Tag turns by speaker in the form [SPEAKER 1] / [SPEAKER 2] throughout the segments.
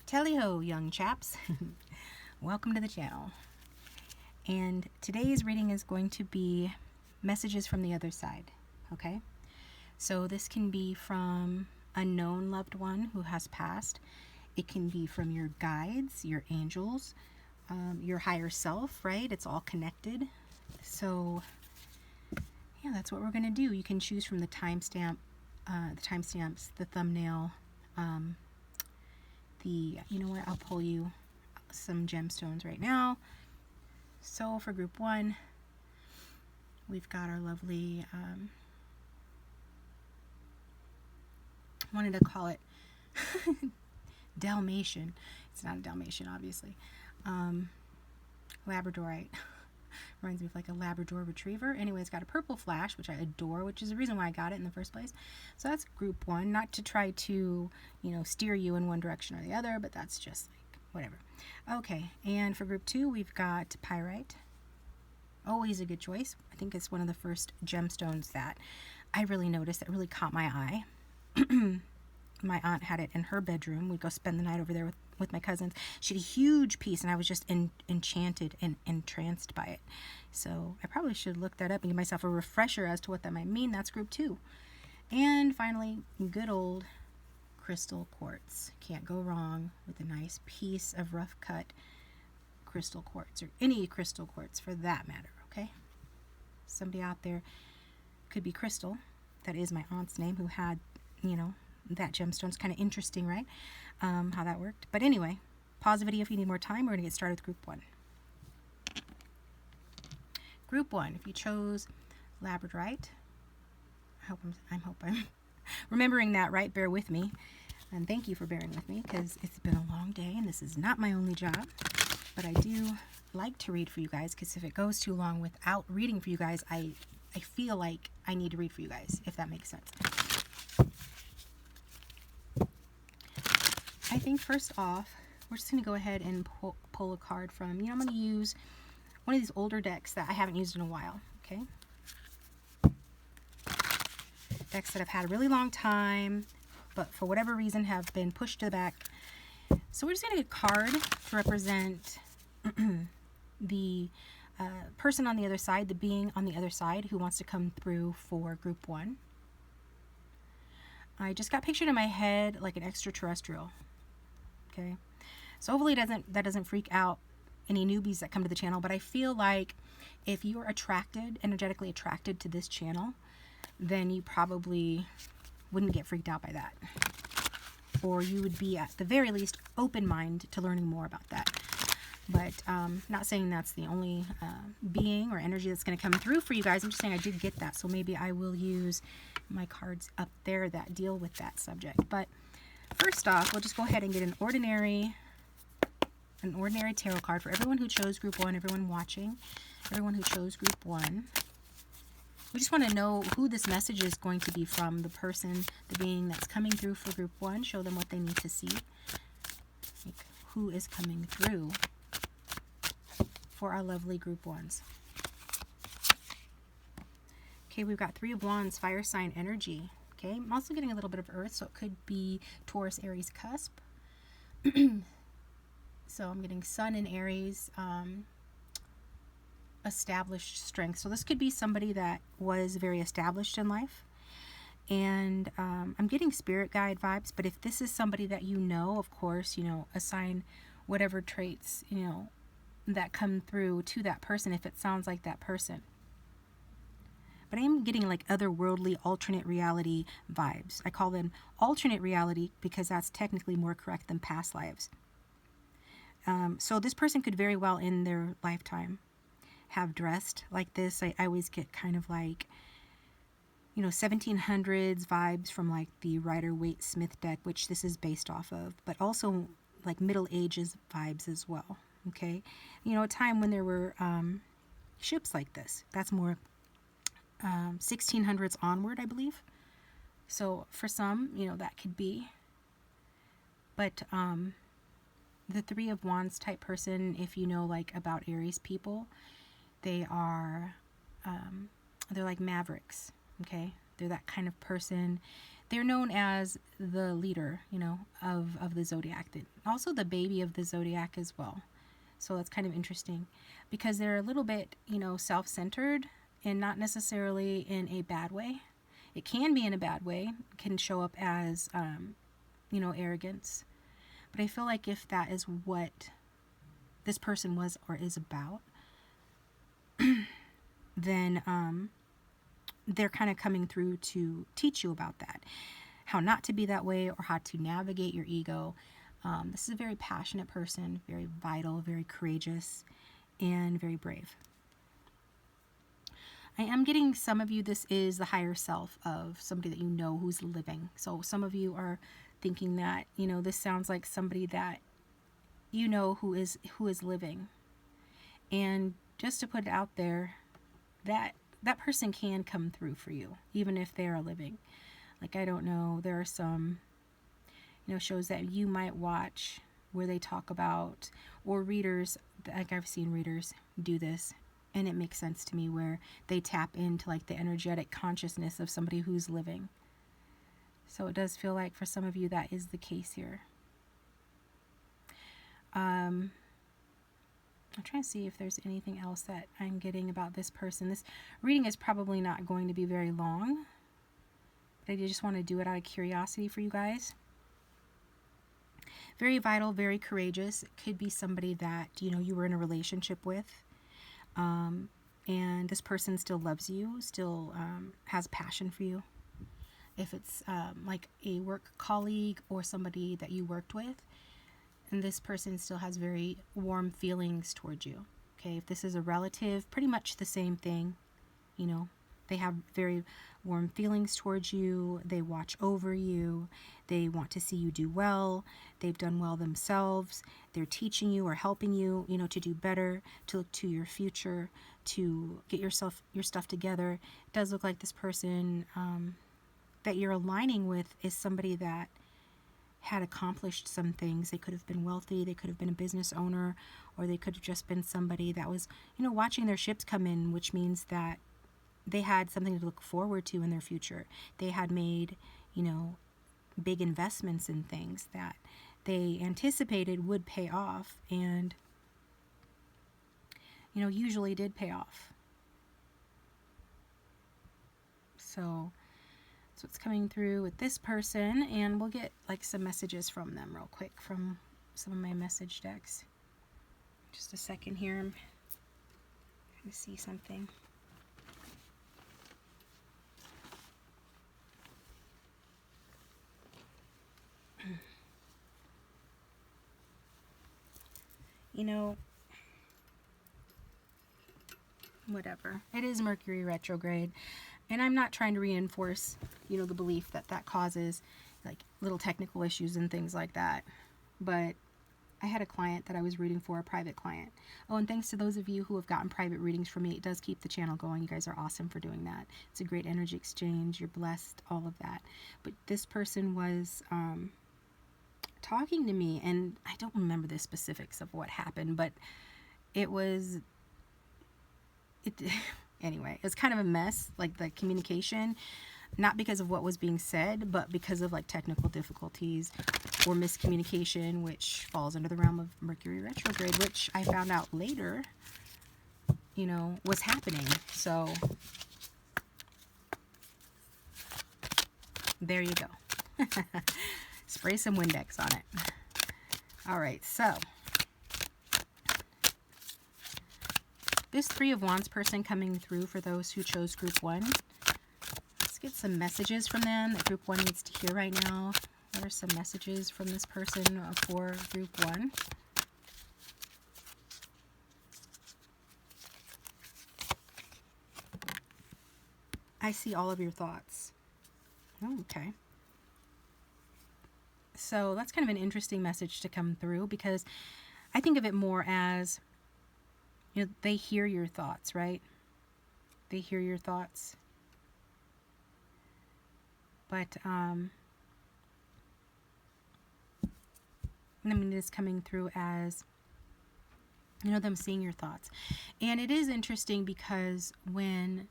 [SPEAKER 1] Tally-ho, young chaps. Welcome to the channel. And today's reading is going to be messages from the other side, okay? So this can be from a known loved one who has passed. It can be from your guides, your angels, your higher self, right? It's all connected. So yeah, that's what we're going to do. You can choose from the timestamps, the thumbnail, you know what, I'll pull you some gemstones right now. So for group one, we've got our lovely, I wanted to call it Dalmatian. It's not a Dalmatian, obviously. Labradorite. Reminds me of like a Labrador retriever. Anyway, it's got a purple flash, which I adore, which is the reason why I got it in the first place. So that's group one. Not to try to, steer you in one direction or the other, but that's just like whatever. Okay, and for group two, we've got pyrite. Always a good choice. I think it's one of the first gemstones that I really noticed that really caught my eye. My aunt had it in her bedroom. We'd go spend the night over there with my cousins. She had a huge piece, and I was just enchanted and entranced by it. So I probably should look that up and give myself a refresher as to what that might mean. That's group two. And finally, good old crystal quartz. Can't go wrong with a nice piece of rough cut crystal quartz, or any crystal quartz for that matter, okay? Somebody out there, could be Crystal. That is my aunt's name, who had, that gemstone. It's kind of interesting, right? How that worked. But anyway, pause the video if you need more time. We're going to get started with group one. Group one, if you chose labradorite, I hope I'm remembering that right. Bear with me. And thank you for bearing with me, because it's been a long day and this is not my only job. But I do like to read for you guys, because if it goes too long without reading for you guys, I feel like I need to read for you guys, if that makes sense. I think first off, we're just going to go ahead and pull a card from, I'm going to use one of these older decks that I haven't used in a while, okay? Decks that I've had a really long time, but for whatever reason have been pushed to the back. So we're just going to get a card to represent the person on the other side, the being on the other side who wants to come through for group one. I just got pictured in my head like an extraterrestrial. Okay, so hopefully that doesn't freak out any newbies that come to the channel, but I feel like if you are energetically attracted to this channel, then you probably wouldn't get freaked out by that. Or you would be, at the very least, open minded to learning more about that. But not saying that's the only being or energy that's going to come through for you guys. I'm just saying I did get that, so maybe I will use my cards up there that deal with that subject. But first off, we'll just go ahead and get an ordinary tarot card for everyone who chose group one, everyone watching, everyone who chose group one. We just want to know who this message is going to be from, the person, the being that's coming through for group one. Show them what they need to see. Like, who is coming through for our lovely group ones. Okay, we've got Three of Wands, fire sign energy. Okay, I'm also getting a little bit of earth, so it could be Taurus, Aries cusp. So I'm getting sun in Aries, established strength. So this could be somebody that was very established in life. And I'm getting spirit guide vibes, but if this is somebody that of course, assign whatever traits, that come through to that person if it sounds like that person. But I am getting like otherworldly, alternate reality vibes. I call them alternate reality because that's technically more correct than past lives. So this person could very well in their lifetime have dressed like this. I always get kind of like, 1700s vibes from like the Rider-Waite-Smith deck, which this is based off of, but also like Middle Ages vibes as well. Okay, a time when there were ships like this. That's more 1600s onward, I believe. So for some, that could be. But the Three of Wands type person, if like about Aries people, they are they're like mavericks. Okay, They're that kind of person. They're known as the leader, you know, of the zodiac. Also the baby of the zodiac as well. So that's kind of interesting because they're a little bit, you know, self-centered and not necessarily in a bad way. It can be in a bad way. It can show up as, you know, arrogance. But I feel like if that is what this person was or is about, then they're kind of coming through to teach you about that. How not to be that way or how to navigate your ego. This is a very passionate person, very vital, very courageous, and very brave. I am getting some of you, this is the higher self of somebody that you know who's living. So some of you are thinking that, you know, this sounds like somebody that you know who is living. And just to put it out there, that person can come through for you, even if they are living. Like, I don't know, there are some, you know, shows that you might watch where they talk about, or readers, like I've seen readers do this, and it makes sense to me, where they tap into like the energetic consciousness of somebody who's living. So it does feel like for some of you that is the case here. I'm trying to see if there's anything else that I'm getting about this person. This reading is probably not going to be very long, but I just want to do it out of curiosity for you guys. Very vital, very courageous. It could be somebody that, you know, you were in a relationship with, and this person still loves you, still has passion for you. If it's like a work colleague or somebody that you worked with, and this person still has very warm feelings towards you. Okay, if this is a relative, pretty much the same thing. You know, they have very warm feelings towards you. They watch over you. They want to see you do well. They've done well themselves. They're teaching you or helping you, you know, to do better, to look to your future, to get your stuff together. It does look like this person that you're aligning with is somebody that had accomplished some things. They could have been wealthy, they could have been a business owner, or they could have just been somebody that was, you know, watching their ships come in, which means that they had something to look forward to in their future. They had made, you know, big investments in things that they anticipated would pay off, and, you know, usually did pay off. So that's what's coming through with this person, and we'll get like some messages from them real quick from some of my message decks. Just a second here. I'm trying to see something. You know, whatever. It is Mercury retrograde. And I'm not trying to reinforce, you know, the belief that that causes like little technical issues and things like that. But I had a client that I was reading for, a private client. Oh, and thanks to those of you who have gotten private readings from me. It does keep the channel going. You guys are awesome for doing that. It's a great energy exchange. You're blessed, all of that. But this person was talking to me, and I don't remember the specifics of what happened, but it was... Anyway, it was kind of a mess, like the communication, not because of what was being said, but because of like technical difficulties or miscommunication, which falls under the realm of Mercury retrograde, which I found out later, you know, was happening. So there you go. Spray some Windex on it. All right, so this Three of Wands person coming through for those who chose Group 1. Let's get some messages from them that Group 1 needs to hear right now. What are some messages from this person for Group 1? I see all of your thoughts. Oh, okay. So that's kind of an interesting message to come through, because I think of it more as, you know, they hear your thoughts, right? They hear your thoughts. But, I mean, it's coming through as, you know, them seeing your thoughts. And it is interesting because when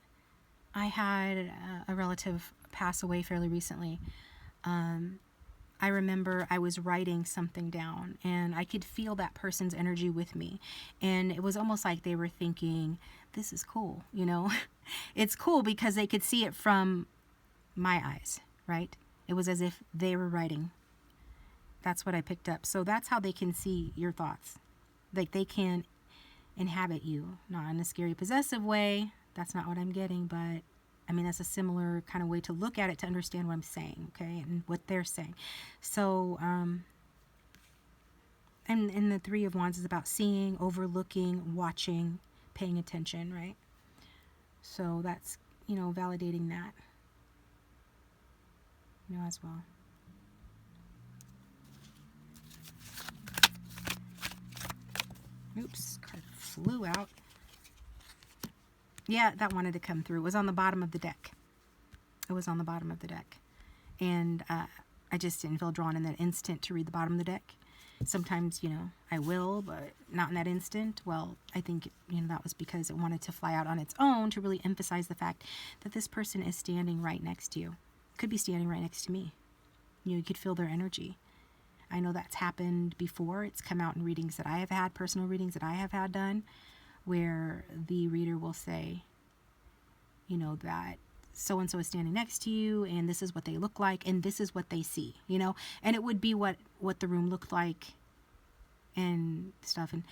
[SPEAKER 1] I had a relative pass away fairly recently. I remember I was writing something down and I could feel that person's energy with me. And it was almost like they were thinking, this is cool, you know? It's cool because they could see it from my eyes, right? It was as if they were writing. That's what I picked up. So that's how they can see your thoughts. Like they can inhabit you, not in a scary, possessive way. That's not what I'm getting, but I mean, that's a similar kind of way to look at it to understand what I'm saying, okay, and what they're saying. So, and the Three of Wands is about seeing, overlooking, watching, paying attention, right? So that's, you know, validating that, you know, as well. Oops, card flew out. Yeah, that wanted to come through. It was on the bottom of the deck. It was on the bottom of the deck. And I just didn't feel drawn in that instant to read the bottom of the deck. Sometimes, you know, I will, but not in that instant. Well, I think, you know, that was because it wanted to fly out on its own to really emphasize the fact that this person is standing right next to you. Could be standing right next to me. You know, you could feel their energy. I know that's happened before. It's come out in readings that I have had, personal readings that I have had done, where the reader will say, you know, that so-and-so is standing next to you and this is what they look like and this is what they see, you know, and it would be what the room looked like and stuff, and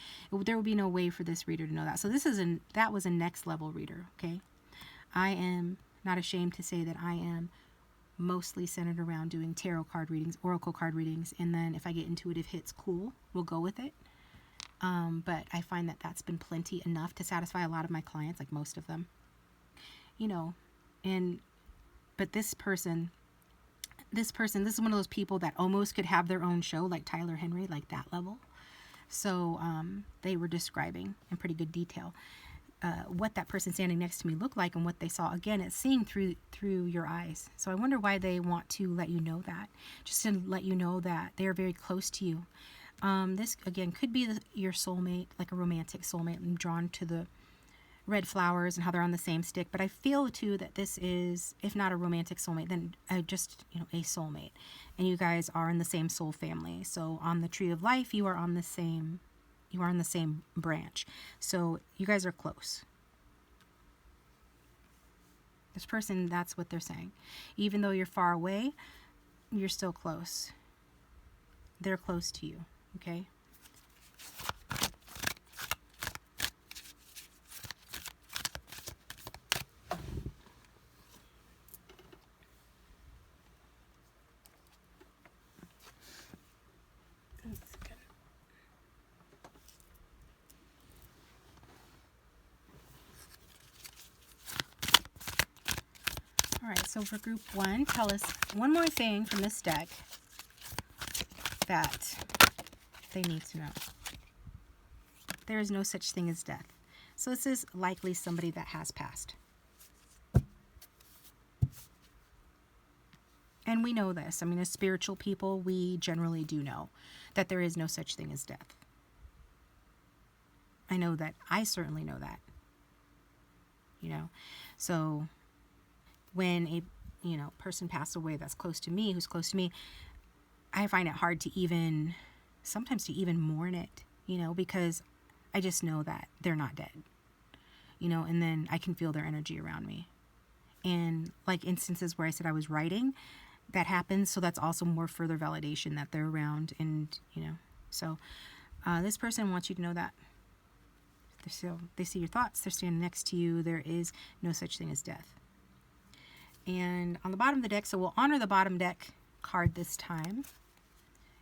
[SPEAKER 1] there would be no way for this reader to know that. So that was a next level reader, okay? I am not ashamed to say that I am mostly centered around doing tarot card readings, oracle card readings, and then if I get intuitive hits, cool, we'll go with it. But I find that that's been plenty enough to satisfy a lot of my clients, like most of them, you know. But this person, this is one of those people that almost could have their own show, like Tyler Henry, like that level. So they were describing in pretty good detail what that person standing next to me looked like and what they saw. Again, it's seeing through your eyes. So I wonder why they want to let you know that, just to let you know that they're very close to you. This, again, could be your soulmate, like a romantic soulmate. I'm drawn to the red flowers and how they're on the same stick. But I feel, too, that this is, if not a romantic soulmate, then just, you know, a soulmate. And you guys are in the same soul family. So on the tree of life, you are on the same branch. So you guys are close. This person, that's what they're saying. Even though you're far away, you're still close. They're close to you. Okay. All right, so for group one, tell us one more thing from this deck that they need to know. There is no such thing as death. So this is likely somebody that has passed. And we know this. I mean, as spiritual people, we generally do know that there is no such thing as death. I know that. I certainly know that. You know, so when a, you know, person passed away that's close to me, who's close to me, I find it hard to even, sometimes to even mourn it, you know, because I just know that they're not dead, you know, and then I can feel their energy around me. And like instances where I said I was writing, that happens. So that's also more further validation that they're around. And, you know, so this person wants you to know that. So they see your thoughts. They're standing next to you. There is no such thing as death. And on the bottom of the deck, so we'll honor the bottom deck card this time.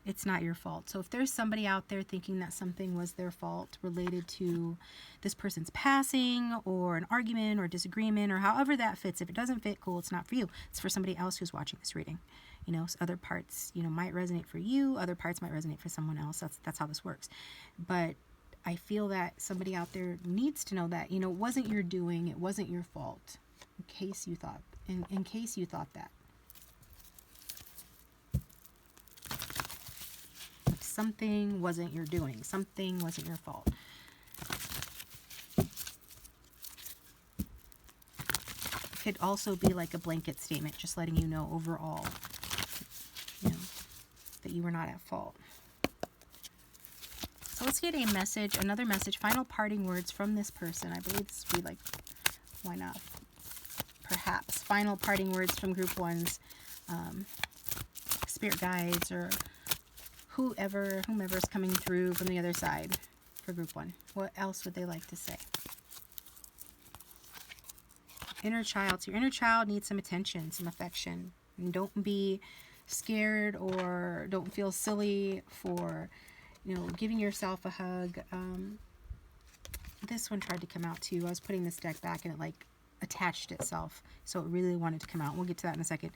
[SPEAKER 1] It's not your fault. So if there's somebody out there thinking that something was their fault related to this person's passing or an argument or disagreement or however that fits, if it doesn't fit, cool, it's not for you. It's for somebody else who's watching this reading. You know, so other parts, you know, might resonate for you. Other parts might resonate for someone else. That's how this works. But I feel that somebody out there needs to know that, you know, it wasn't your doing. It wasn't your fault. In case you thought that. Something wasn't your doing. Something wasn't your fault. could also be like a blanket statement, just letting you know overall, you know, that you were not at fault. So let's get a message, another message, final parting words from this person. I believe this would be like, why not? Perhaps final parting words from group one's spirit guides, or whomever's coming through from the other side for group one. What else would they like to say? Inner child. So your inner child needs some attention, some affection. And don't be scared or don't feel silly for, you know, giving yourself a hug. This one tried to come out too. I was putting this deck back and it like attached itself. So it really wanted to come out. We'll get to that in a second.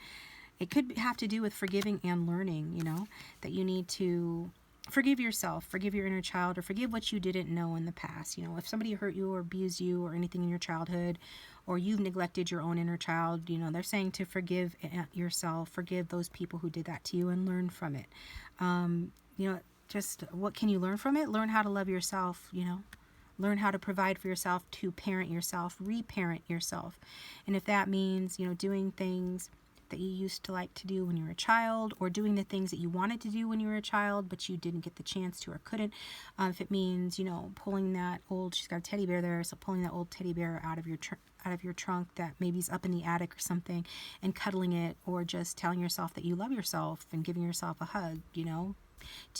[SPEAKER 1] It could have to do with forgiving and learning, you know, that you need to forgive yourself, forgive your inner child, or forgive what you didn't know in the past. You know, if somebody hurt you or abused you or anything in your childhood, or you've neglected your own inner child, you know, they're saying to forgive yourself, forgive those people who did that to you, and learn from it. You know, just what can you learn from it? Learn how to love yourself, you know. Learn how to provide for yourself, to parent yourself, reparent yourself. And if that means, you know, doing things that you used to like to do when you were a child, or doing the things that you wanted to do when you were a child but you didn't get the chance to or couldn't, if it means, you know, pulling that old, she's got a teddy bear there, so pulling that old teddy bear out of your trunk that maybe's up in the attic or something, and cuddling it, or just telling yourself that you love yourself and giving yourself a hug, you know.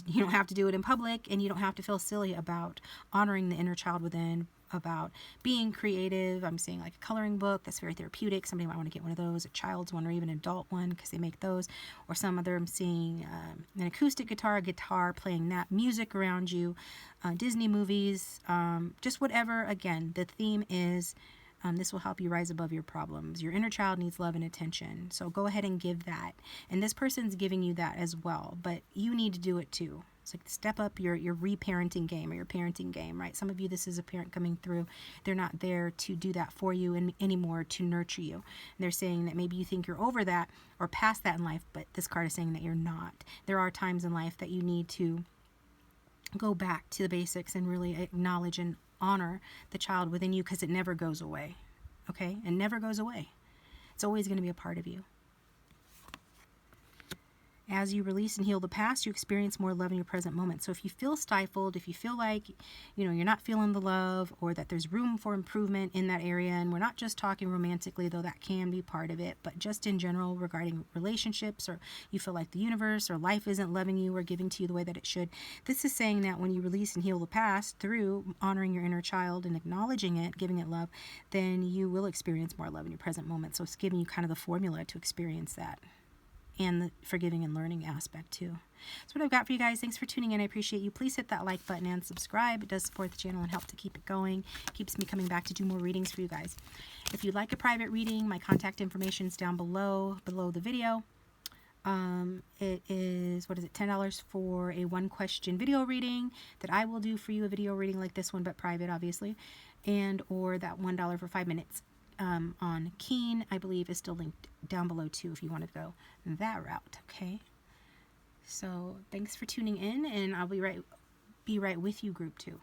[SPEAKER 1] You don't have to do it in public, and you don't have to feel silly about honoring the inner child within, about being creative. I'm seeing like a coloring book that's very therapeutic. Somebody might want to get one of those, a child's one or even an adult one, because they make those. Or some other, I'm seeing an acoustic guitar, a guitar, playing that, music around you, Disney movies, just whatever. Again, the theme is this will help you rise above your problems. Your inner child needs love and attention, so go ahead and give that. And this person's giving you that as well, but you need to do it too. It's like step up your reparenting game, or your parenting game, right? Some of you, this is a parent coming through. They're not there to do that for you anymore, to nurture you. And they're saying that maybe you think you're over that or past that in life, but this card is saying that you're not. There are times in life that you need to go back to the basics and really acknowledge and honor the child within you, because it never goes away. Okay? It never goes away. It's always going to be a part of you. As you release and heal the past, you experience more love in your present moment. So if you feel stifled, if you feel like, you know, you're not feeling the love, or that there's room for improvement in that area, and we're not just talking romantically, though that can be part of it, but just in general regarding relationships, or you feel like the universe or life isn't loving you or giving to you the way that it should, this is saying that when you release and heal the past through honoring your inner child and acknowledging it, giving it love, then you will experience more love in your present moment. So it's giving you kind of the formula to experience that, and the forgiving and learning aspect too. That's what I've got for you guys. Thanks for tuning in. I appreciate you. Please hit that like button and subscribe. It does support the channel and help to keep it going. Keeps me coming back to do more readings for you guys. If you'd like a private reading, my contact information is down below the video. It is, what is it, $10 for a 1-question video reading that I will do for you, a video reading like this one, but private, obviously, and or that $1 for 5 minutes. On Keen, I believe, is still linked down below too, if you want to go that route. Okay, so thanks for tuning in, and I'll be right with you, group 2.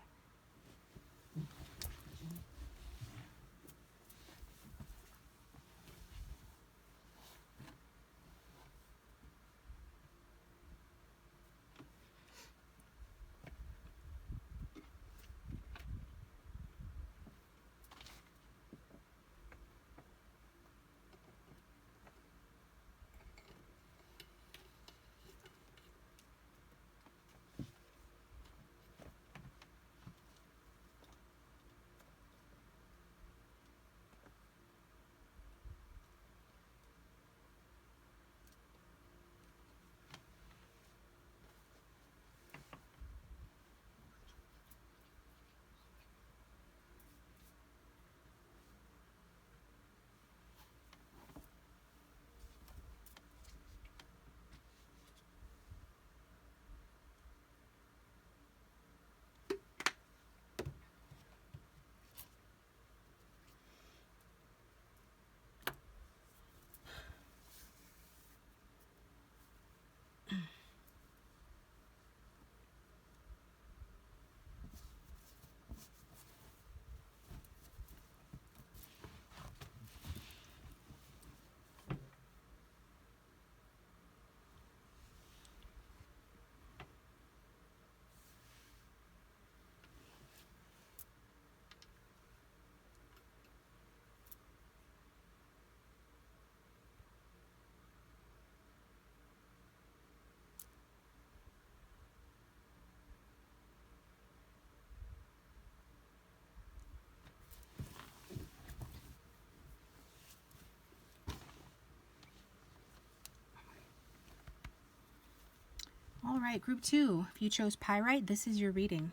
[SPEAKER 1] right, group 2. If you chose pyrite, this is your reading.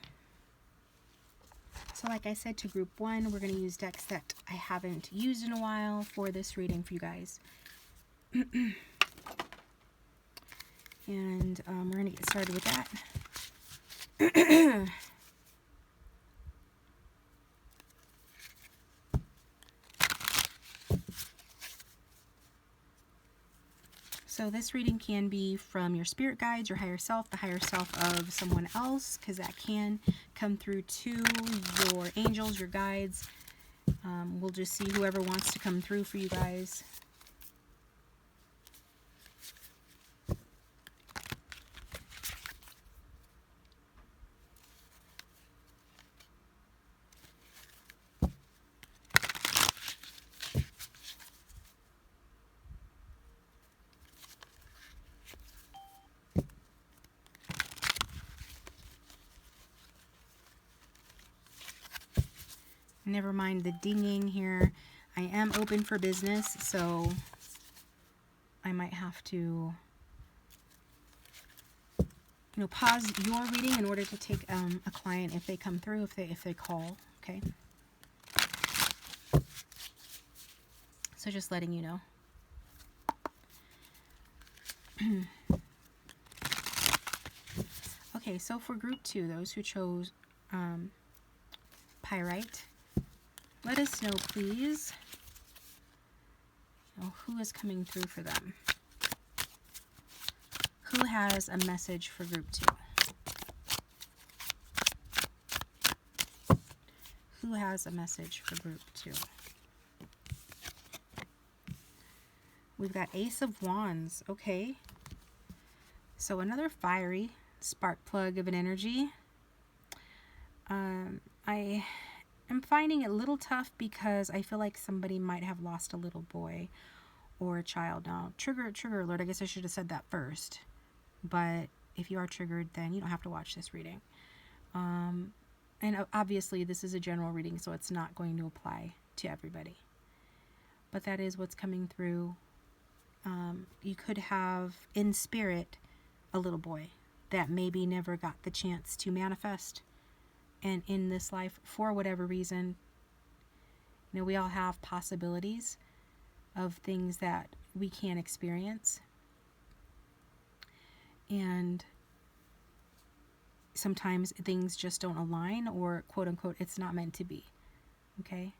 [SPEAKER 1] So like I said, to group 1, we're going to use decks that I haven't used in a while for this reading for you guys. And we're going to get started with that. So this reading can be from your spirit guides, your higher self, the higher self of someone else, because that can come through to your angels, your guides. We'll just see whoever wants to come through for you guys. Never mind the dinging here. I am open for business, so I might have to, pause your reading in order to take a client if they come through, if they call, okay? So just letting you know. Okay, so for group 2, those who chose pyrite, let us know, please, who is coming through for them. Who has a message for group 2? Who has a message for group 2? We've got Ace of Wands. Okay. So another fiery spark plug of an energy. I am finding it a little tough because I feel like somebody might have lost a little boy or a child. Now, trigger alert. I guess I should have said that first. But if you are triggered, then you don't have to watch this reading. And obviously, this is a general reading, so it's not going to apply to everybody. But that is what's coming through. You could have, in spirit, a little boy that maybe never got the chance to manifest. And in this life, for whatever reason, we all have possibilities of things that we can experience. And sometimes things just don't align, or quote unquote, it's not meant to be. Okay?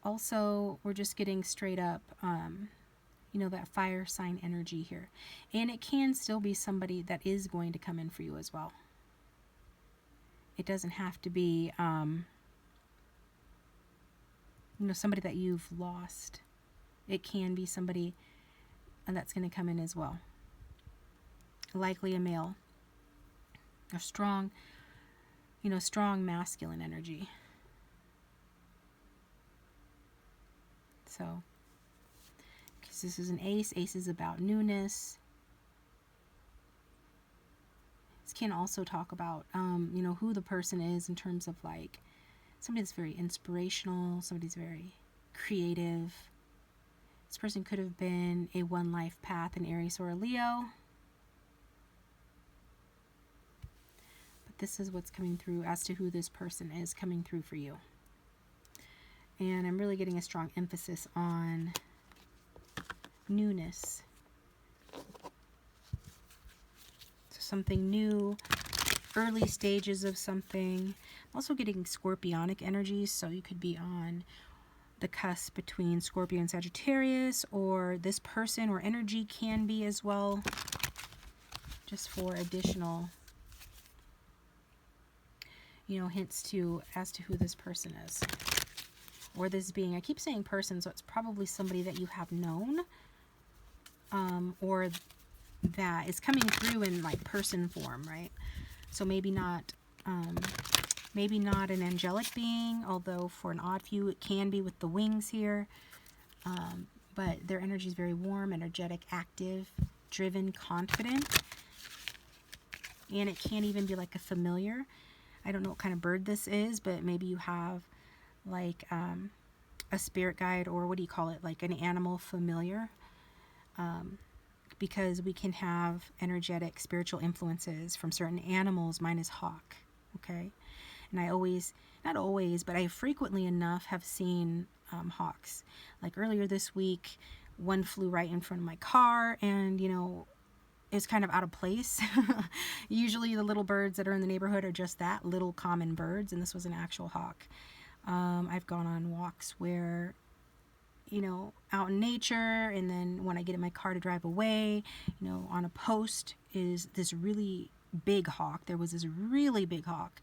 [SPEAKER 1] Also, we're just getting straight up, that fire sign energy here. And it can still be somebody that is going to come in for you as well. It doesn't have to be, somebody that you've lost. It can be somebody that's going to come in as well. Likely a male. A strong, strong masculine energy. So, because this is an ace. Ace is about newness. Can also talk about, who the person is in terms of like somebody that's very inspirational, somebody's very creative. This person could have been a one life path, an Aries or a Leo. But this is what's coming through as to who this person is coming through for you. And I'm really getting a strong emphasis on newness. Something new, early stages of something. I'm also getting scorpionic energies, so you could be on the cusp between Scorpio and Sagittarius, or this person or energy can be as well, just for additional, hints as to who this person is, or this being. I keep saying person, so it's probably somebody that you have known, or that is coming through in like person form, right? So maybe not an angelic being, although for an odd few it can be with the wings here. But their energy is very warm, energetic, active, driven, confident. And it can even be like a familiar. I don't know what kind of bird this is, but maybe you have like a spirit guide, or what do you call it? Like an animal familiar. because we can have energetic spiritual influences from certain animals. Mine is hawk, okay? And I always, not always, but I frequently enough have seen hawks. Like earlier this week, one flew right in front of my car, and, you know, it's kind of out of place. Usually the little birds that are in the neighborhood are just that, little common birds, and this was an actual hawk. I've gone on walks where, you know, out in nature, and then when I get in my car to drive away, you know, on a post is this really big hawk. There was this really big hawk,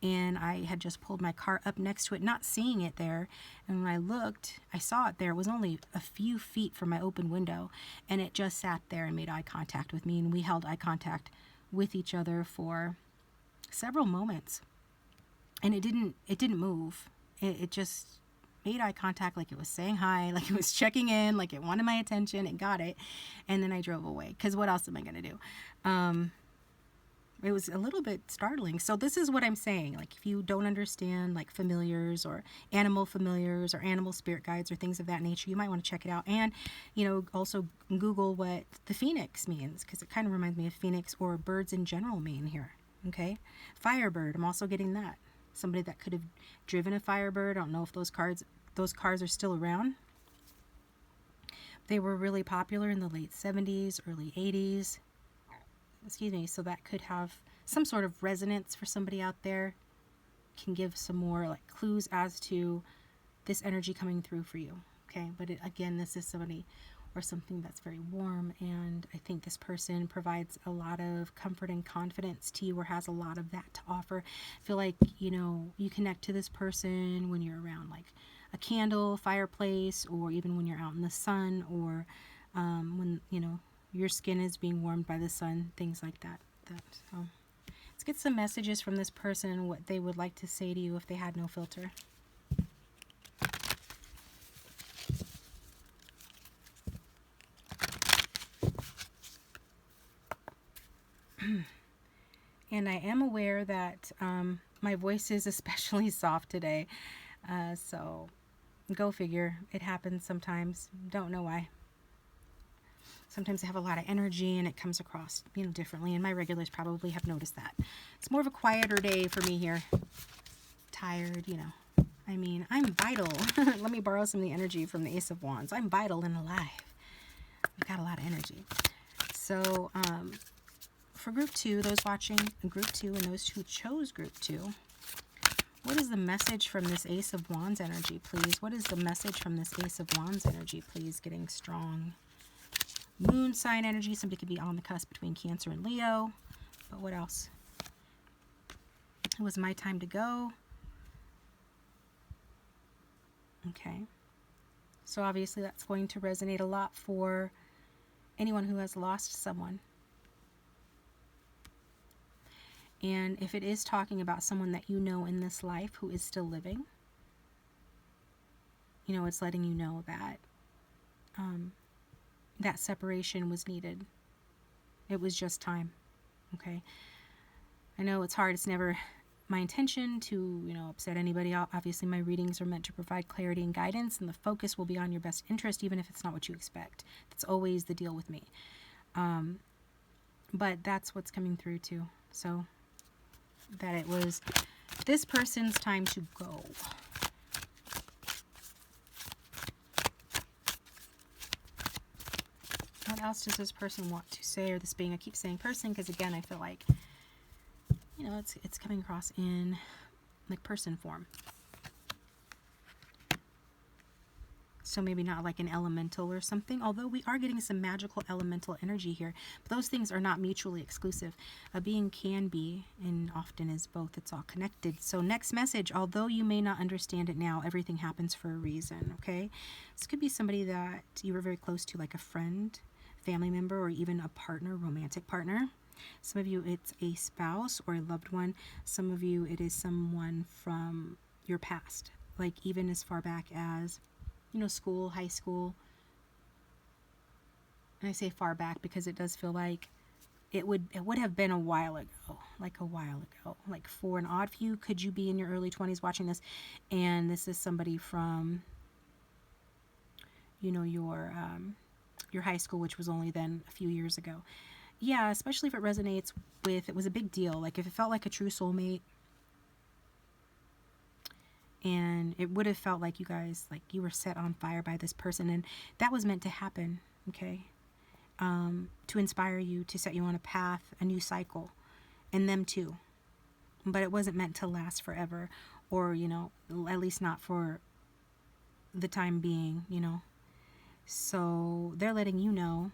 [SPEAKER 1] and I had just pulled my car up next to it, not seeing it there, and when I looked, I saw it there. It was only a few feet from my open window, and it just sat there and made eye contact with me, and we held eye contact with each other for several moments, and it didn't move. It just made eye contact, like it was saying hi, like it was checking in, like it wanted my attention. It got it, and then I drove away, because what else am I going to do? It was a little bit startling. So this is what I'm saying. Like, if you don't understand like familiars or animal spirit guides or things of that nature, you might want to check it out. And, you know, also Google what the phoenix means, because it kind of reminds me of phoenix, or birds in general mean here. Okay. Firebird. I'm also getting that. Somebody that could have driven a Firebird. I don't know if those cars are still around. They were really popular in the late 70s, early 80s. Excuse me, so that could have some sort of resonance for somebody out there, can give some more like clues as to this energy coming through for you. Okay, but again, this is somebody or something that's very warm, and I think this person provides a lot of comfort and confidence to you, or has a lot of that to offer. I feel like, you know, you connect to this person when you're around like a candle, fireplace, or even when you're out in the sun, or when, you know, your skin is being warmed by the sun, things like that. So let's get some messages from this person, what they would like to say to you if they had no filter. And I am aware that my voice is especially soft today. So go figure. It happens sometimes. Don't know why. Sometimes I have a lot of energy and it comes across, you know, differently. And my regulars probably have noticed that. It's more of a quieter day for me here. Tired, you know. I mean, I'm vital. Let me borrow some of the energy from the Ace of Wands. I'm vital and alive. I've got a lot of energy. So, for group 2, those watching group 2 and those who chose group 2, what is the message from this Ace of Wands energy, please? What is the message from this Ace of Wands energy, please? Getting strong. Moon sign energy. Somebody could be on the cusp between Cancer and Leo. But what else? It was my time to go. Okay. So obviously that's going to resonate a lot for anyone who has lost someone. And if it is talking about someone that you know in this life who is still living, you know, it's letting you know that that separation was needed. It was just time. Okay. I know it's hard. It's never my intention to, you know, upset anybody. Obviously, my readings are meant to provide clarity and guidance, and the focus will be on your best interest, even if it's not what you expect. That's always the deal with me. But that's what's coming through too. So that it was this person's time to go. What else does this person want to say, or this being? I keep saying person because, again, I feel like, you know, it's coming across in like person form. So maybe not like an elemental or something, although we are getting some magical elemental energy here. But those things are not mutually exclusive. A being can be, and often is both. It's all connected. So next message, although you may not understand it now, everything happens for a reason, okay? This could be somebody that you were very close to, like a friend, family member, or even a partner, romantic partner. Some of you, it's a spouse or a loved one. Some of you, it is someone from your past, like even as far back as, you know, school, high school. And I say far back because it does feel like it would have been a while ago, like a while ago. Like for an odd few, could you be in your early 20s watching this, and this is somebody from, you know, your your high school, which was only then a few years ago. Yeah, especially if it resonates with, it was a big deal. Like if it felt like a true soulmate, and it would have felt like you guys, like you were set on fire by this person, and that was meant to happen, okay? To inspire you, to set you on a path, a new cycle, and them too. But it wasn't meant to last forever, or, you know, at least not for the time being, you know. So they're letting you know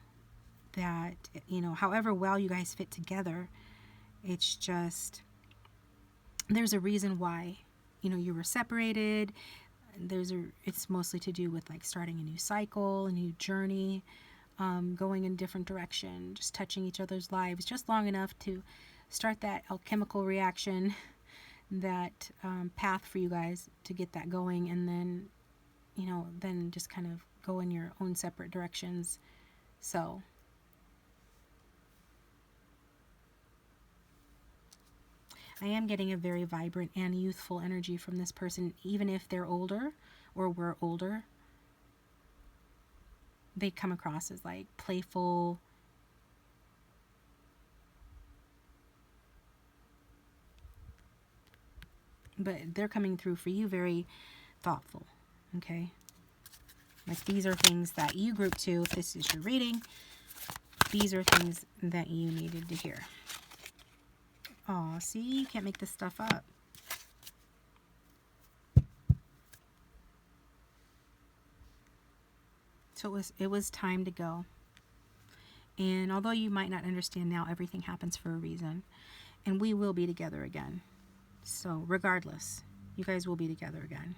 [SPEAKER 1] that, you know, however well you guys fit together, it's just, there's a reason why, you know, you were separated. It's mostly to do with like starting a new cycle, a new journey, going in a different direction, just touching each other's lives just long enough to start that alchemical reaction, that path for you guys to get that going, and then, you know, then just kind of go in your own separate directions. So I am getting a very vibrant and youthful energy from this person, even if they're older or were older. They come across as like playful, but they're coming through for you very thoughtful, okay? Like these are things that you group to, if this is your reading, these are things that you needed to hear. Oh, see, you can't make this stuff up. So it was time to go. And although you might not understand now, everything happens for a reason. And we will be together again. So regardless, you guys will be together again.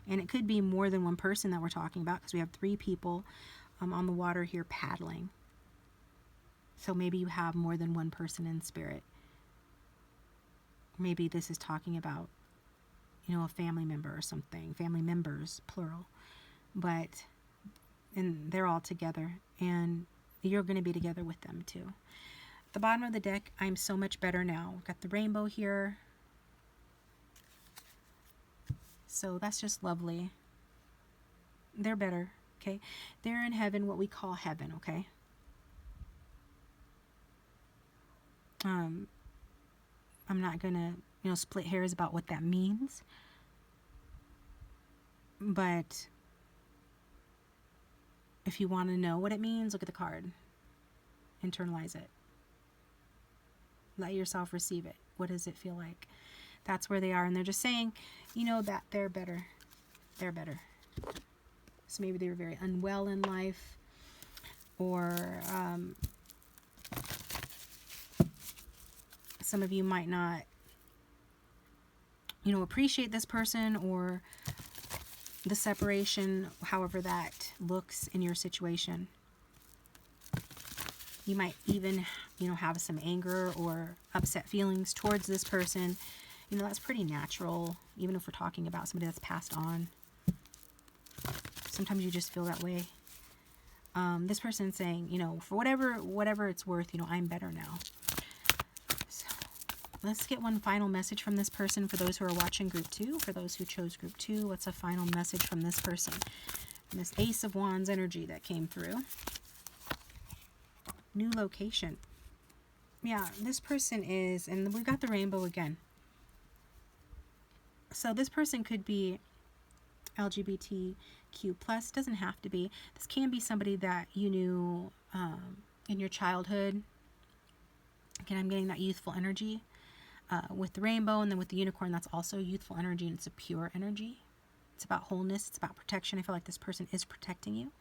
[SPEAKER 1] And it could be more than one person that we're talking about, because we have 3 people on the water here paddling. So maybe you have more than one person in spirit. Maybe this is talking about, you know, a family member or something. Family members, plural. But, and they're all together. And you're going to be together with them too. At the bottom of the deck, I'm so much better now. We've got the rainbow here. So that's just lovely. They're better, okay? They're in heaven, what we call heaven, okay? I'm not going to, you know, split hairs about what that means. But if you want to know what it means, look at the card. Internalize it. Let yourself receive it. What does it feel like? That's where they are. And they're just saying, you know, that they're better. They're better. So maybe they were very unwell in life. Or some of you might not, you know, appreciate this person or the separation, however that looks in your situation. You might even, you know, have some anger or upset feelings towards this person. You know, that's pretty natural, even if we're talking about somebody that's passed on. Sometimes you just feel that way. This person's saying, you know, for whatever it's worth, you know, I'm better now. So let's get one final message from this person for those who are watching group 2. For those who chose group 2, what's a final message from this person? And this Ace of Wands energy that came through. New location. Yeah, this person is, and we've got the rainbow again. So this person could be LGBTQ+, doesn't have to be. This can be somebody that you knew in your childhood. Again, I'm getting that youthful energy with the rainbow, and then with the unicorn, that's also youthful energy, and it's a pure energy. It's about wholeness. It's about protection. I feel like this person is protecting you.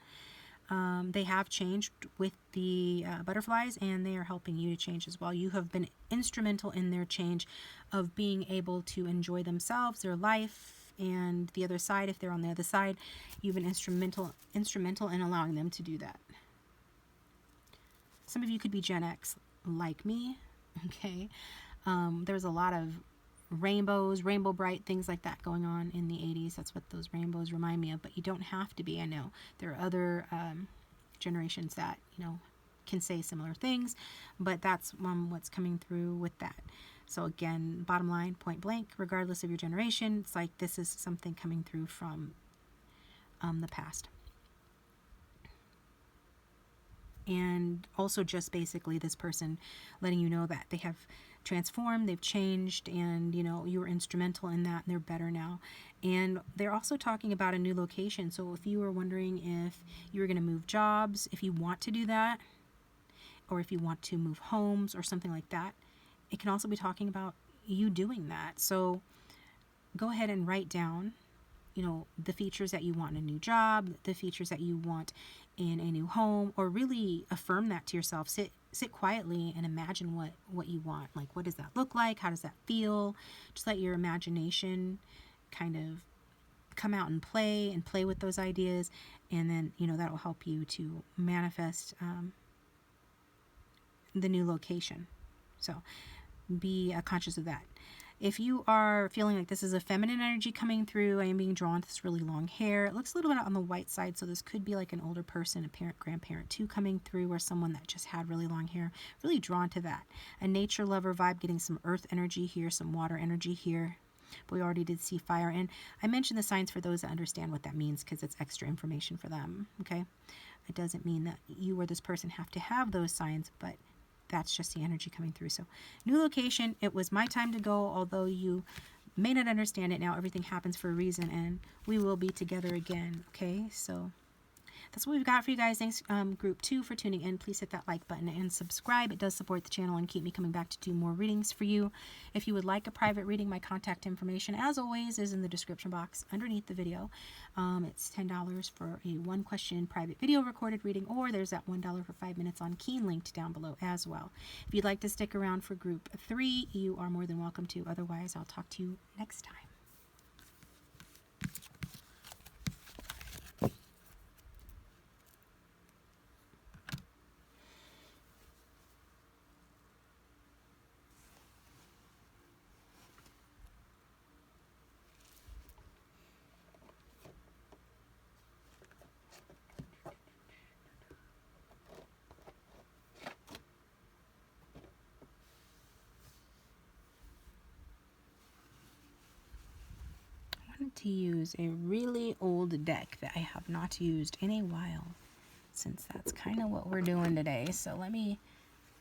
[SPEAKER 1] They have changed with the butterflies, and they are helping you to change as well. You have been instrumental in their change of being able to enjoy themselves, their life, and the other side. If they're on the other side, you've been instrumental in allowing them to do that. Some of you could be Gen X like me, okay? There's a lot of rainbows, rainbow bright, things like that going on in the 80s. That's what those rainbows remind me of, but you don't have to be. I know there are other generations that, you know, can say similar things, but that's what's coming through with that. So again, bottom line, point blank, regardless of your generation, it's like this is something coming through from the past. And also just basically this person letting you know that they have transformed, they've changed, and you were instrumental in that, and they're better now. And they're also talking about a new location. So if you were wondering if you were going to move jobs, if you want to do that, or if you want to move homes or something like that, it can also be talking about you doing that. So go ahead and write down the features that you want in a new job, the features that you want in a new home, or really affirm that to yourself. Sit quietly and imagine what you want. Like, what does that look like? How does that feel? Just let your imagination kind of come out and play with those ideas, and then that'll help you to manifest the new location. So be conscious of that. If you are feeling like this is a feminine energy coming through, I am being drawn to this really long hair. It looks a little bit on the white side, so this could be like an older person, a parent, grandparent too coming through, or someone that just had really long hair. Really drawn to that. A nature lover vibe, getting some earth energy here, some water energy here. But we already did see fire. And I mentioned the signs for those that understand what that means, because it's extra information for them, okay? It doesn't mean that you or this person have to have those signs, but that's just the energy coming through. So new location, it was my time to go, although you may not understand it now. Everything happens for a reason, and we will be together again. Okay, so that's what we've got for you guys. Thanks, group 2, for tuning in. Please hit that like button and subscribe. It does support the channel and keep me coming back to do more readings for you. If you would like a private reading, my contact information, as always, is in the description box underneath the video. It's $10 for a 1-question private video recorded reading, or there's that $1 for 5 minutes on Keen linked down below as well. If you'd like to stick around for group 3, you are more than welcome to. Otherwise, I'll talk to you next time. To use a really old deck that I have not used in a while, since that's kind of what we're doing today. So let me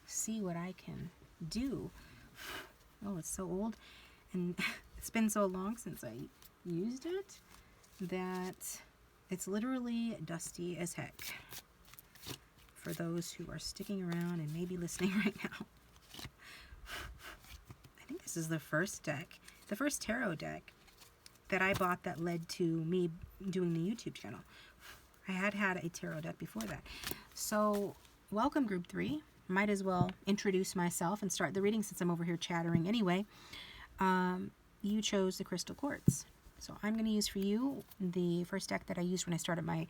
[SPEAKER 1] see what I can do. Oh, it's so old, and it's been so long since I used it that it's literally dusty as heck. For those who are sticking around and maybe listening right now, I think this is the first tarot deck that I bought that led to me doing the YouTube channel. I had a tarot deck before that. So welcome, group 3. Might as well introduce myself and start the reading since I'm over here chattering anyway. You chose the crystal quartz. So I'm going to use for you the first deck that I used when I started my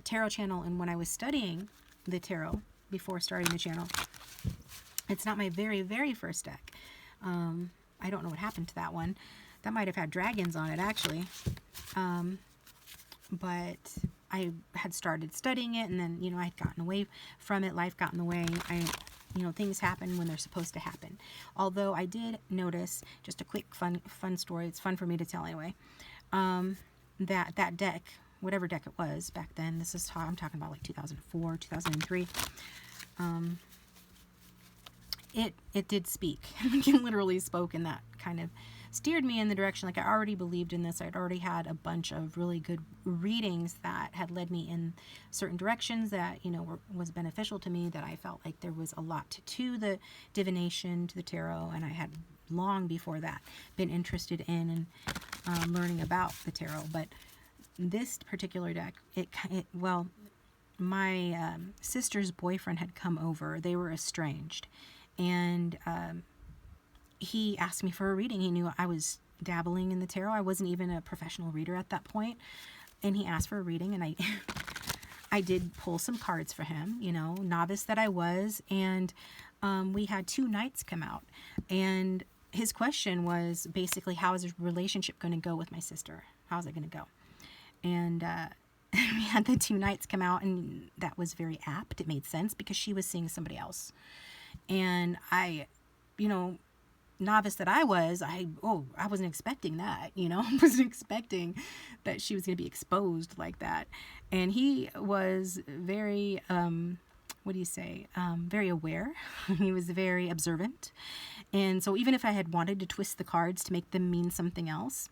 [SPEAKER 1] tarot channel, and when I was studying the tarot before starting the channel. It's not my very, very first deck. I don't know what happened to that one. That might have had dragons on it, actually. But I had started studying it, and then, I had gotten away from it. Life got in the way. Things happen when they're supposed to happen. Although I did notice, just a quick fun story, it's fun for me to tell anyway, that deck, whatever deck it was back then, I'm talking about like 2004, 2003, it did speak. It literally spoke, and that kind of steered me in the direction, like I already believed in this. I'd already had a bunch of really good readings that had led me in certain directions that, was beneficial to me, that I felt like there was a lot to the divination, to the tarot, and I had long before that been interested in and learning about the tarot. But this particular deck, my sister's boyfriend had come over. They were estranged, and he asked me for a reading. He knew I was dabbling in the tarot. I wasn't even a professional reader at that point. And he asked for a reading, and I did pull some cards for him, novice that I was. And we had 2 knights come out. And his question was basically, how is his relationship going to go with my sister? How's it going to go? And we had the 2 knights come out, and that was very apt. It made sense because she was seeing somebody else. And I, novice that I was, I wasn't expecting that, I wasn't expecting that she was going to be exposed like that. And he was very what do you say, very aware. He was very observant. And so even if I had wanted to twist the cards to make them mean something else,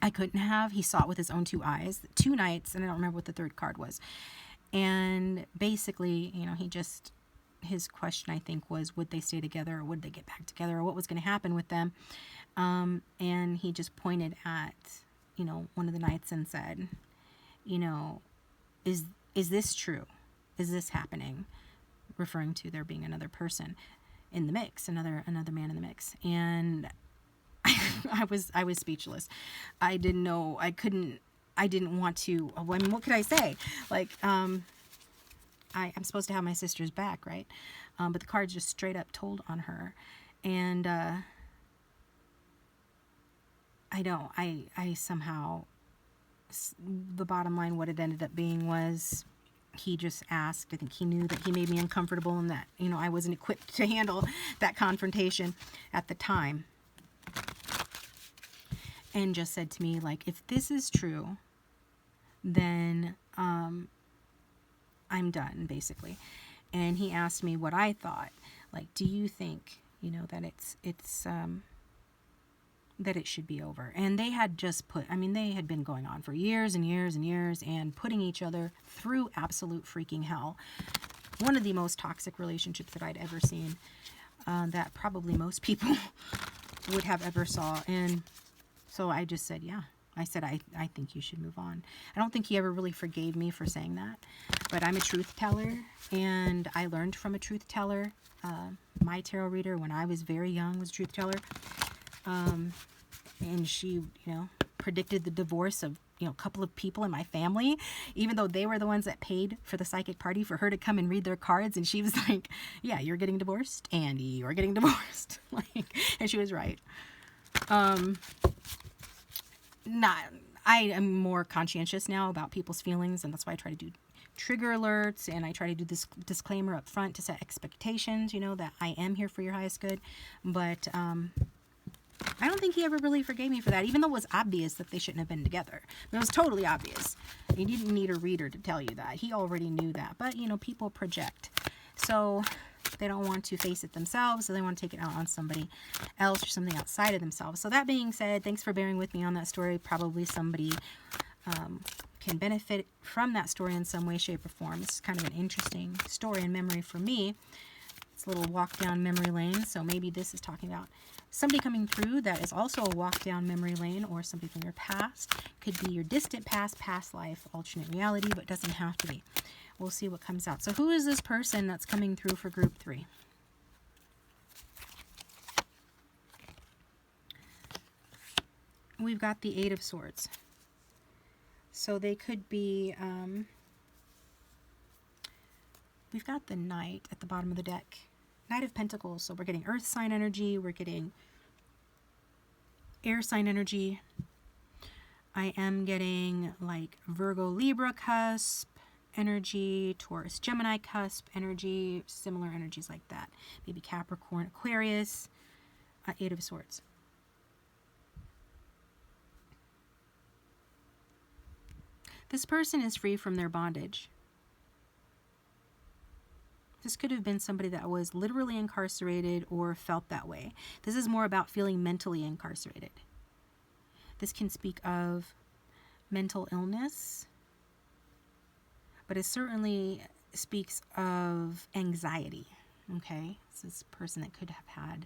[SPEAKER 1] I couldn't have. He saw it with his own two eyes, 2 nights, and I don't remember what the third card was. And basically, his question, I think, was, would they stay together or would they get back together, or what was going to happen with them? And he just pointed at, one of the nights and said, is this true? Is this happening? Referring to there being another person in the mix, another man in the mix. And I was speechless. I didn't know. I didn't want to. I mean, what could I say? Like, I'm supposed to have my sister's back, right? But the cards just straight up told on her. And I somehow, the bottom line, what it ended up being was, he just asked. I think he knew that he made me uncomfortable and that, I wasn't equipped to handle that confrontation at the time. And just said to me, like, if this is true, then I'm done, basically. And he asked me what I thought. Like, do you think, that it's that it should be over? And they had they had been going on for years and years and years and putting each other through absolute freaking hell. One of the most toxic relationships that I'd ever seen, that probably most people would have ever saw. And so I just said, yeah. I said, I think you should move on. I don't think he ever really forgave me for saying that, but I'm a truth teller, and I learned from a truth teller. My tarot reader, when I was very young, was a truth teller. And she, predicted the divorce of, a couple of people in my family, even though they were the ones that paid for the psychic party for her to come and read their cards. And she was like, yeah, you're getting divorced and you're getting divorced. And she was right. I am more conscientious now about people's feelings, and that's why I try to do trigger alerts, and I try to do this disclaimer up front to set expectations, that I am here for your highest good. But I don't think he ever really forgave me for that, even though it was obvious that they shouldn't have been together. It was totally obvious. You didn't need a reader to tell you that. He already knew that. But, people project. So they don't want to face it themselves, so they want to take it out on somebody else or something outside of themselves. So that being said, thanks for bearing with me on that story. Probably somebody can benefit from that story in some way, shape, or form. It's kind of an interesting story and memory for me. It's a little walk down memory lane, so maybe this is talking about somebody coming through that is also a walk down memory lane, or somebody from your past. Could be your distant past, past life, alternate reality, but doesn't have to be. We'll see what comes out. So who is this person that's coming through for group 3? We've got the 8 of Swords. So they could be, we've got the Knight at the bottom of the deck. Knight of Pentacles. So we're getting earth sign energy. We're getting air sign energy. I am getting like Virgo, Libra cusp energy, Taurus, Gemini cusp energy, similar energies like that. Maybe Capricorn, Aquarius, 8 of Swords. This person is free from their bondage. This could have been somebody that was literally incarcerated or felt that way. This is more about feeling mentally incarcerated. This can speak of mental illness, but it certainly speaks of anxiety, okay? This is a person that could have had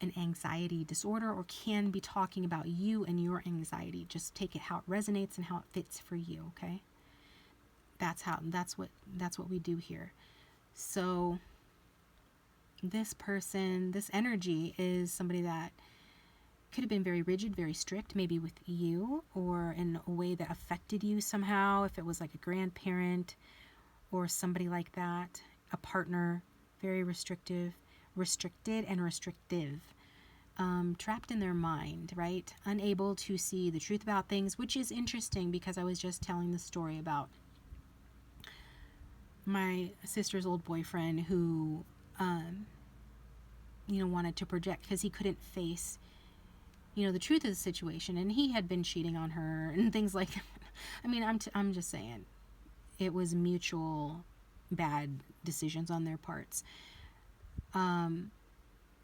[SPEAKER 1] an anxiety disorder or can be talking about you and your anxiety. Just take it how it resonates and how it fits for you, okay? That's what we do here. So this person, this energy is somebody that could have been very rigid, very strict, maybe with you or in a way that affected you somehow. If it was like a grandparent or somebody like that, a partner, very restricted and restrictive, trapped in their mind, right? Unable to see the truth about things, which is interesting because I was just telling the story about my sister's old boyfriend who, wanted to project because he couldn't face, the truth of the situation, and he had been cheating on her and things like that. I mean, I'm just saying, it was mutual bad decisions on their parts.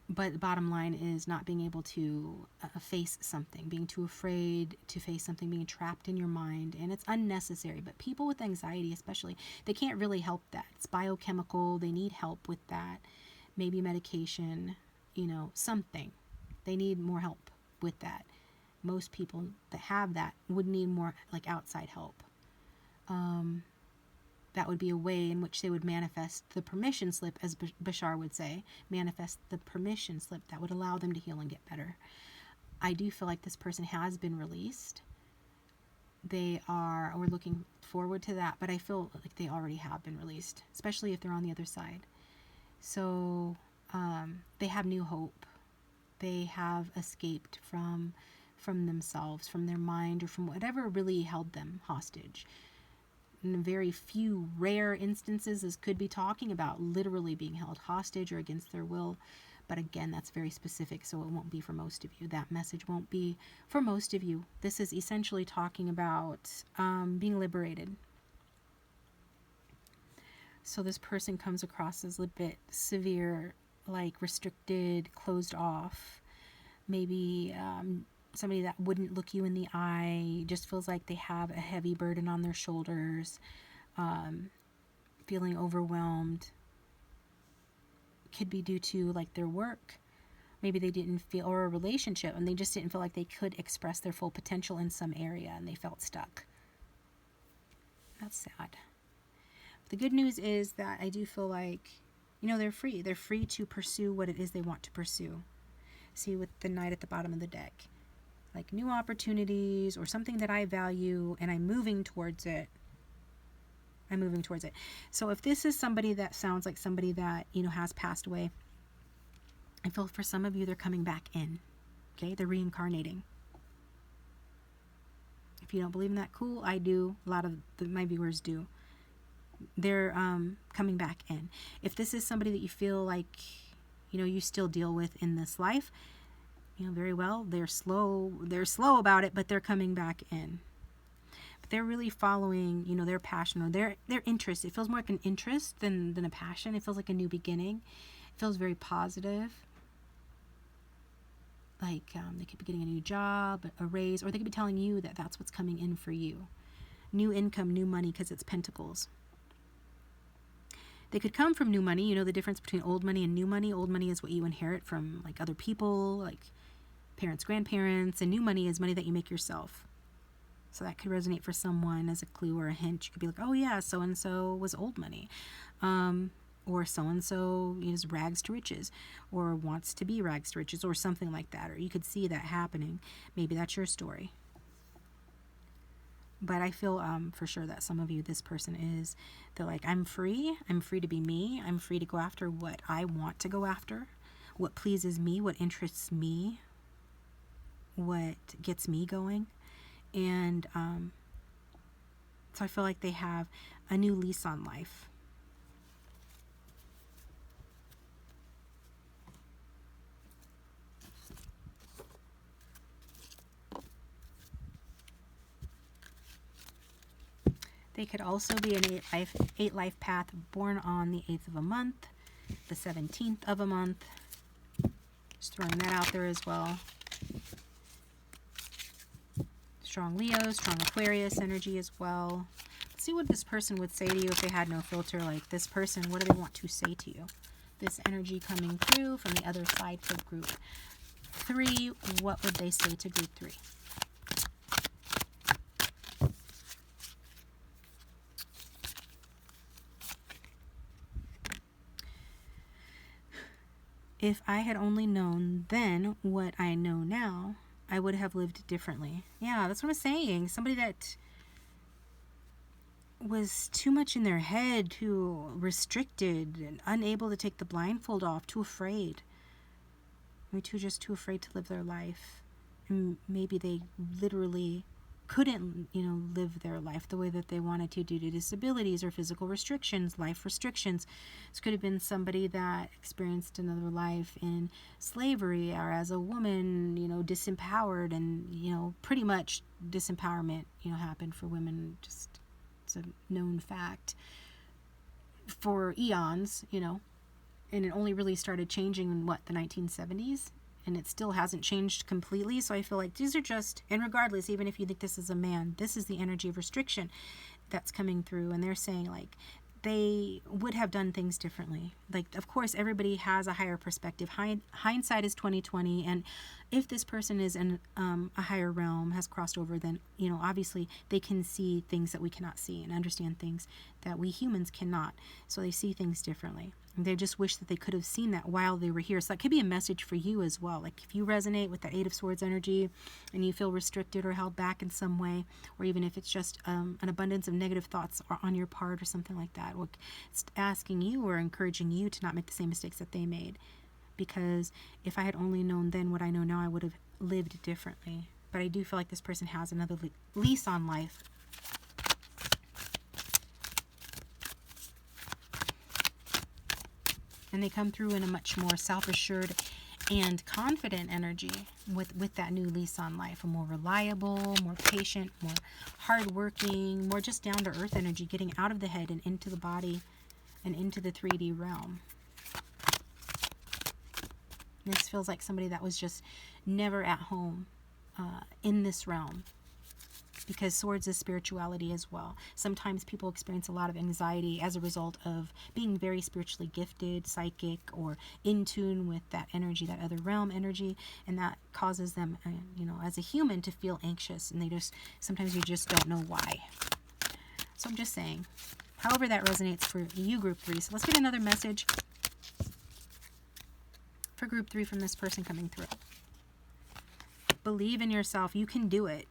[SPEAKER 1] But the bottom line is not being able to face something, being too afraid to face something, being trapped in your mind, and it's unnecessary. But people with anxiety especially, they can't really help that. It's biochemical. They need help with that. Maybe medication, something. They need more help with that. Most people that have that would need more like outside help. That would be a way in which they would manifest the permission slip, as Bashar would say, manifest the permission slip that would allow them to heal and get better. I do feel like this person has been released. We're looking forward to that, but I feel like they already have been released, especially if they're on the other side. So they have new hope. They have escaped from themselves, from their mind, or from whatever really held them hostage. In very few rare instances, this could be talking about literally being held hostage or against their will. But again, that's very specific, so it won't be for most of you. That message won't be for most of you. This is essentially talking about being liberated. So this person comes across as a bit severe, like restricted, closed off. Maybe somebody that wouldn't look you in the eye, just feels like they have a heavy burden on their shoulders, feeling overwhelmed. Could be due to like their work. Maybe they didn't feel, or a relationship, and they just didn't feel like they could express their full potential in some area, and they felt stuck. That's sad. The good news is that I do feel like, they're free. They're free to pursue what it is they want to pursue. See, with the Knight at the bottom of the deck, like new opportunities or something that I value, and I'm moving towards it. So if this is somebody that sounds like somebody that, has passed away, I feel for some of you, they're coming back in. Okay? They're reincarnating. If you don't believe in that, cool. I do. A lot of my viewers do. They're coming back in. If this is somebody that you feel like, you still deal with in this life, very well, they're slow about it, but they're coming back in. But they're really following, their passion or their interest. It feels more like an interest than a passion. It feels like a new beginning. It feels very positive. Like they could be getting a new job, a raise, or they could be telling you that that's what's coming in for you. New income, new money, because it's pentacles. They could come from new money. The difference between old money and new money. Old money is what you inherit from like other people, like parents, grandparents, and new money is money that you make yourself. So that could resonate for someone as a clue or a hint. You could be like, oh yeah, so-and-so was old money. Or so-and-so is rags to riches, or wants to be rags to riches, or something like that. Or you could see that happening. Maybe that's your story. But I feel for sure that some of you, this person is, they're like, I'm free to be me. I'm free to go after what I want to go after, what pleases me, what interests me, what gets me going. And so I feel like they have a new lease on life. They could also be an eight life path born on the 8th of a month, the 17th of a month. Just throwing that out there as well. Strong Leo, strong Aquarius energy as well. Let's see what this person would say to you if they had no filter. Like this person, what do they want to say to you? This energy coming through from the other side for group 3. What would they say to group 3? If I had only known then what I know now, I would have lived differently. Yeah, that's what I'm saying. Somebody that was too much in their head, too restricted and unable to take the blindfold off, too afraid. Maybe too afraid to live their life. And maybe they literally couldn't, live their life the way that they wanted to due to disabilities or physical restrictions, life restrictions. This could have been somebody that experienced another life in slavery or as a woman, disempowered, and, pretty much disempowerment, happened for women. Just, it's a known fact. for eons, and it only really started changing in the 1970s, and it still hasn't changed completely. So I feel like these are just, and regardless, even if you think this is a man, this is the energy of restriction that's coming through, and they're saying like they would have done things differently. Like, of course, everybody has a higher perspective. Hindsight is 2020, and if this person is in a higher realm, has crossed over, then obviously they can see things that we cannot see and understand things that we humans cannot. So they see things differently. They just wish that they could have seen that while they were here. So that could be a message for you as well. Like if you resonate with that Eight of Swords energy and you feel restricted or held back in some way, or even if it's just an abundance of negative thoughts on your part or something like that, well, it's asking you or encouraging you to not make the same mistakes that they made. Because if I had only known then what I know now, I would have lived differently. But I do feel like this person has another lease on life. And they come through in a much more self-assured and confident energy with that new lease on life. A more reliable, more patient, more hardworking, more just down-to-earth energy, getting out of the head and into the body and into the 3D realm. This feels like somebody that was just never at home in this realm. Because swords is spirituality as well. Sometimes people experience a lot of anxiety as a result of being very spiritually gifted, psychic, or in tune with that energy, that other realm energy, and that causes them, as a human to feel anxious, and sometimes you just don't know why. So I'm just saying, however that resonates for you, group 3. So let's get another message for group 3 from this person coming through. Believe in yourself. You can do it.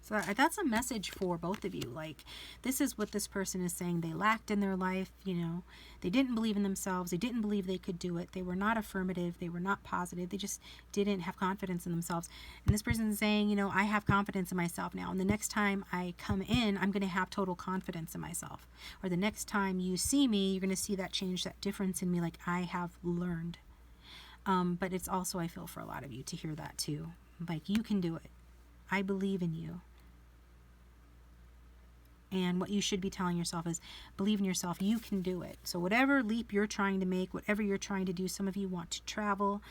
[SPEAKER 1] So that's a message for both of you. Like, this is what this person is saying they lacked in their life. They didn't believe in themselves. They didn't believe they could do it. They were not affirmative. They were not positive. They just didn't have confidence in themselves. And this person is saying, I have confidence in myself now. And the next time I come in, I'm going to have total confidence in myself. Or the next time you see me, you're going to see that change, that difference in me, like I have learned. But it's also, I feel, for a lot of you to hear that too. Like, you can do it. I believe in you. And what you should be telling yourself is, believe in yourself, you can do it. So whatever leap you're trying to make, whatever you're trying to do, some of you want to travel,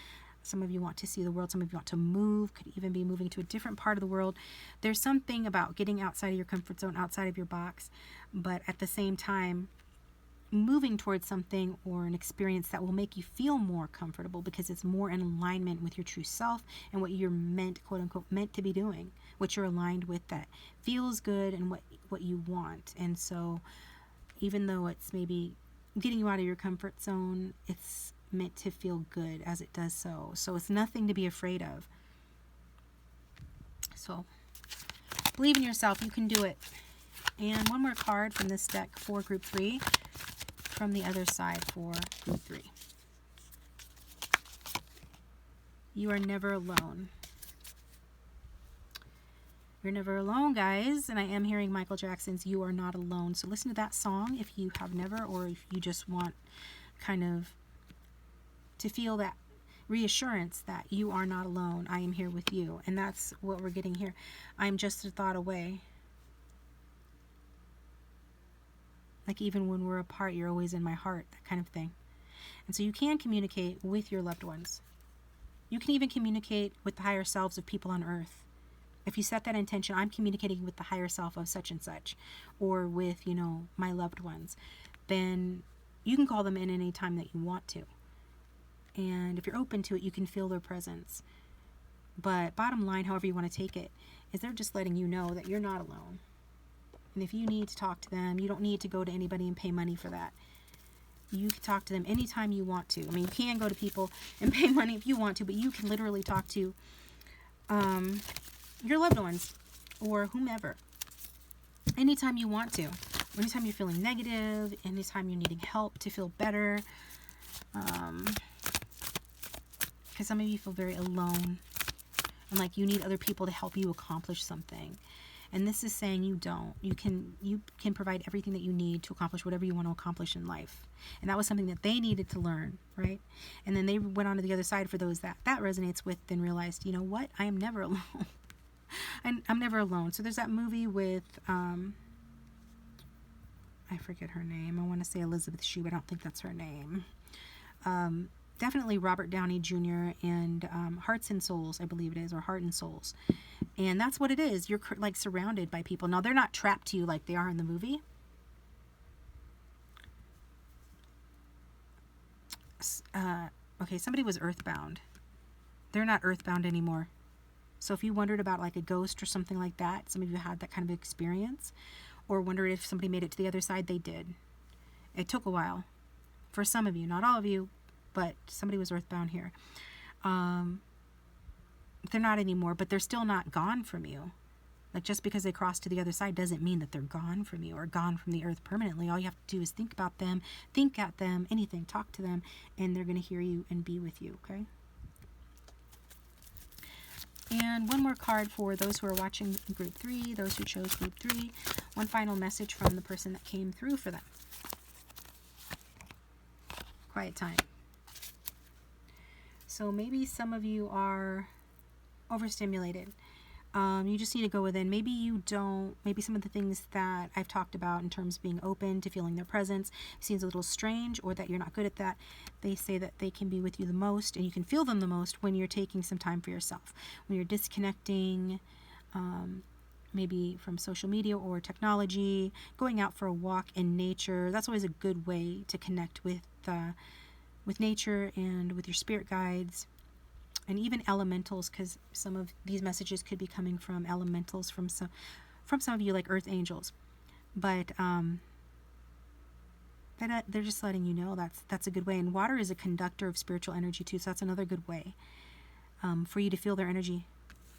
[SPEAKER 1] some of you want to see the world, some of you want to move, could even be moving to a different part of the world. There's something about getting outside of your comfort zone, outside of your box, but at the same time, moving towards something or an experience that will make you feel more comfortable because it's more in alignment with your true self and what you're meant, quote unquote, meant to be doing, what you're aligned with that feels good and what you want. And so even though it's maybe getting you out of your comfort zone, it's meant to feel good as it does so. So it's nothing to be afraid of. So believe in yourself, you can do it. And one more card from this deck for group 3. From the other side for group 3. You are never alone. You're never alone, guys. And I am hearing Michael Jackson's You Are Not Alone. So listen to that song if you have never, or if you just want kind of to feel that reassurance that you are not alone. I am here with you. And that's what we're getting here. I'm just a thought away. Like, even when we're apart, you're always in my heart, that kind of thing. And so you can communicate with your loved ones. You can even communicate with the higher selves of people on earth. If you set that intention, I'm communicating with the higher self of such and such, or with, my loved ones, then you can call them in any time that you want to. And if you're open to it, you can feel their presence. But bottom line, however you want to take it, is they're just letting you know that you're not alone. And if you need to talk to them, you don't need to go to anybody and pay money for that. You can talk to them anytime you want to. I mean, you can go to people and pay money if you want to, but you can literally talk to your loved ones or whomever anytime you want to. Anytime you're feeling negative, anytime you're needing help to feel better. Because some of you feel very alone and like you need other people to help you accomplish something. And this is saying you don't. You can provide everything that you need to accomplish whatever you want to accomplish in life. And that was something that they needed to learn, right? And then they went on to the other side for those that resonates with, then realized, you know what? I am never alone. I'm never alone. So there's that movie with I forget her name. I want to say Elizabeth Shue. I don't think that's her name. Definitely Robert Downey Jr. and Hearts and Souls, I believe it is, or Heart and Souls. And that's what it is. You're like surrounded by people. Now, they're not trapped to you like they are in the movie. Okay, somebody was earthbound. They're not earthbound anymore. So if you wondered about like a ghost or something like that, some of you had that kind of experience, or wondered if somebody made it to the other side, they did. It took a while. For some of you, not all of you, but somebody was earthbound here. They're not anymore, but they're still not gone from you. Like, just because they crossed to the other side doesn't mean that they're gone from you or gone from the earth permanently. All you have to do is think about them, think at them, anything, talk to them, and they're going to hear you and be with you, okay? And one more card for those who are watching group 3, those who chose group 3. One final message from the person that came through for them. Quiet time. So maybe some of you are overstimulated. You just need to go within. Maybe you don't, maybe some of the things that I've talked about in terms of being open to feeling their presence seems a little strange, or that you're not good at that. They say that they can be with you the most and you can feel them the most when you're taking some time for yourself, when you're disconnecting, maybe from social media or technology, going out for a walk in nature. That's always a good way to connect with nature and with your spirit guides. And even elementals, because some of these messages could be coming from elementals, from some of you, like earth angels. But they're just letting you know that's a good way. And water is a conductor of spiritual energy too, so that's another good way for you to feel their energy.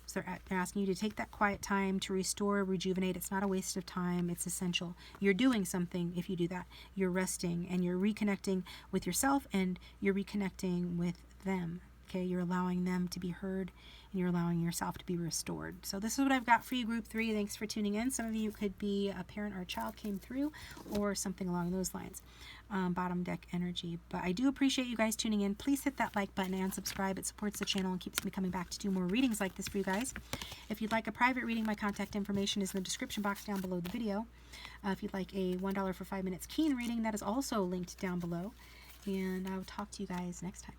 [SPEAKER 1] So they're asking you to take that quiet time to restore, rejuvenate. It's not a waste of time. It's essential. You're doing something if you do that. You're resting and you're reconnecting with yourself, and you're reconnecting with them. Okay, you're allowing them to be heard, and you're allowing yourself to be restored. So this is what I've got for you, group 3. Thanks for tuning in. Some of you could be a parent or a child came through, or something along those lines. Bottom deck energy. But I do appreciate you guys tuning in. Please hit that like button and subscribe. It supports the channel and keeps me coming back to do more readings like this for you guys. If you'd like a private reading, my contact information is in the description box down below the video. If you'd like a $1 for 5 minutes keen reading, that is also linked down below. And I will talk to you guys next time.